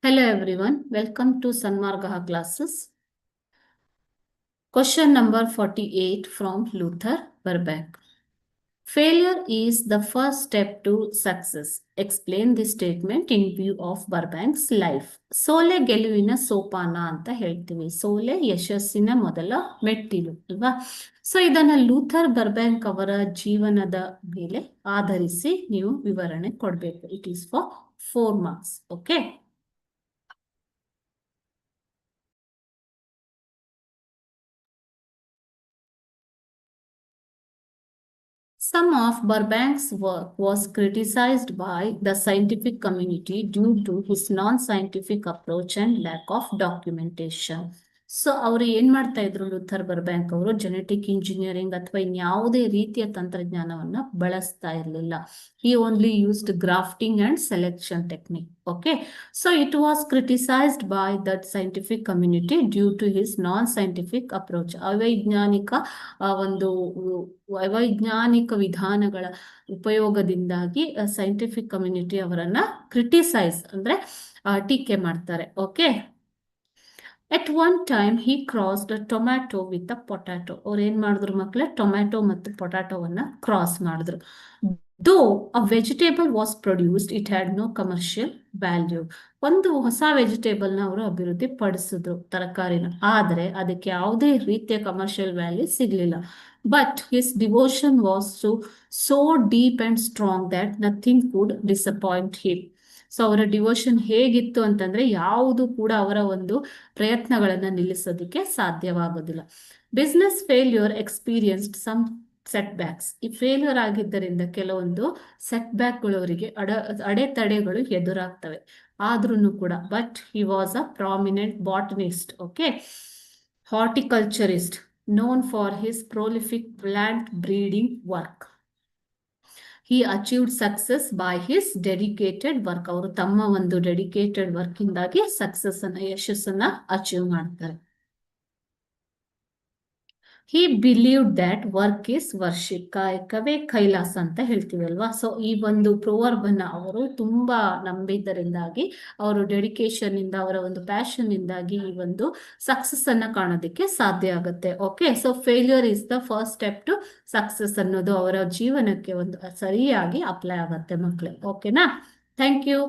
Hello everyone, welcome to Sanmargaha classes. Question number 48 from Luther Burbank. Failure is the first step to success. Explain this statement in view of Burbank's life. ಸೋಲೆ ಗೆಲುವಿನ ಸೋಪಾನ ಅಂತ ಹೇಳ್ತೀವಿ. ಸೋಲೆ ಯಶಸ್ಸಿನ ಮೊದಲ ಮೆಟ್ಟಿಲು ಅಲ್ವಾ? So ಇದನ್ನ Luther Burbank ಅವರ ಜೀವನದ ಮೇಲೆ ಆಧರಿಸಿ ನೀವು ವಿವರಣೆ ಕೊಡಬೇಕು. It is for 4 marks. Okay. Some of Burbank's work was criticized by the scientific community due to his non-scientific approach and lack of documentation. So ಅವರು ಏನ್ ಮಾಡ್ತಾ ಇದ್ರು ಲೂಥರ್ ಬರ್ಬ್ಯಾಂಕ್ ಅವರು ಜೆನೆಟಿಕ್ ಇಂಜಿನಿಯರಿಂಗ್ ಅಥವಾ ಇನ್ಯಾವುದೇ ರೀತಿಯ ತಂತ್ರಜ್ಞಾನವನ್ನ ಬಳಸ್ತಾ ಇರಲಿಲ್ಲ. He only used grafting and selection technique. Okay, so it was criticized by that scientific community due to his non-scientific approach. ಅವೈಜ್ಞಾನಿಕ ವಿಧಾನಗಳ ಉಪಯೋಗದಿಂದಾಗಿ ಸೈಂಟಿಫಿಕ್ ಕಮ್ಯುನಿಟಿ ಅವರನ್ನ ಕ್ರಿಟಿಸೈಸ್ ಅಂದ್ರೆ ಟೀಕೆ ಮಾಡ್ತಾರೆ. Okay. At one time, he crossed a tomato with a potato. ಅವ್ರು ಏನ್ ಮಾಡಿದ್ರು ಮಕ್ಕಳೇ? ಟೊಮ್ಯಾಟೊ ಮತ್ತು ಪೊಟ್ಯಾಟೋವನ್ನ ಕ್ರಾಸ್ ಮಾಡಿದ್ರು. Though a vegetable was produced, it had no commercial value. ಒಂದು ಹೊಸ ವೆಜಿಟೇಬಲ್ ನ ಅವರು ಅಭಿವೃದ್ಧಿ ಪಡಿಸಿದ್ರು, ತರಕಾರಿನ. ಆದ್ರೆ ಅದಕ್ಕೆ ಯಾವುದೇ ರೀತಿಯ ಕಮರ್ಷಿಯಲ್ ವ್ಯಾಲ್ಯೂ ಸಿಗ್ಲಿಲ್ಲ. But his devotion was so deep and strong that nothing could disappoint him. So ಅವರ ಡಿವೋಷನ್ ಹೇಗಿತ್ತು ಅಂತಂದ್ರೆ ಯಾವುದು ಕೂಡ ಅವರ ಒಂದು ಪ್ರಯತ್ನಗಳನ್ನ ನಿಲ್ಲಿಸೋದಕ್ಕೆ ಸಾಧ್ಯವಾಗೋದಿಲ್ಲ. Business failure experienced some setbacks. ಈ ಫೇಲ್ಯೂರ್ ಆಗಿದ್ದರಿಂದ ಕೆಲವೊಂದು ಸೆಟ್ ಬ್ಯಾಕ್ಗಳು ಅವರಿಗೆ ಅಡೆತಡೆಗಳು ಎದುರಾಗ್ತವೆ. ಆದ್ರೂ ಕೂಡ but he was a prominent botanist. Okay, horticulturist known for his prolific plant breeding work. He achieved success by his dedicated work. ಅವರು ತಮ್ಮ ಒಂದು ಡೆಡಿಕೇಟೆಡ್ ವರ್ಕ್ ಇಂದಾಗಿ ಸಕ್ಸಸ್ ಅನ್ನ ಯಶಸ್ಸನ್ನ ಅಚೀವ್ ಮಾಡ್ತಾರೆ. He believed that work is worship. ಕಾಯಕವೇ ಕೈಲಾಸ ಅಂತ ಹೇಳ್ತೀವಿ ಅಲ್ವಾ? ಸೊ ಈ ಒಂದು ಪ್ರೊವರ್ಬ್ ಅನ್ನ ಅವರು ತುಂಬಾ ನಂಬಿದ್ದರಿಂದಾಗಿ ಅವರು ಡೆಡಿಕೇಶನ್ ಇಂದ ಅವರ ಒಂದು ಪ್ಯಾಷನ್ ಇಂದಾಗಿ ಈ ಒಂದು ಸಕ್ಸಸ್ ಅನ್ನ ಕಾಣೋದಕ್ಕೆ ಸಾಧ್ಯ ಆಗುತ್ತೆ. Okay, so failure is the first step to success ಅನ್ನೋದು ಅವರ ಜೀವನಕ್ಕೆ ಒಂದು ಸರಿಯಾಗಿ ಅಪ್ಲೈ ಆಗುತ್ತೆ ಮಕ್ಕಳೇ. ಓಕೆನಾ? Thank you.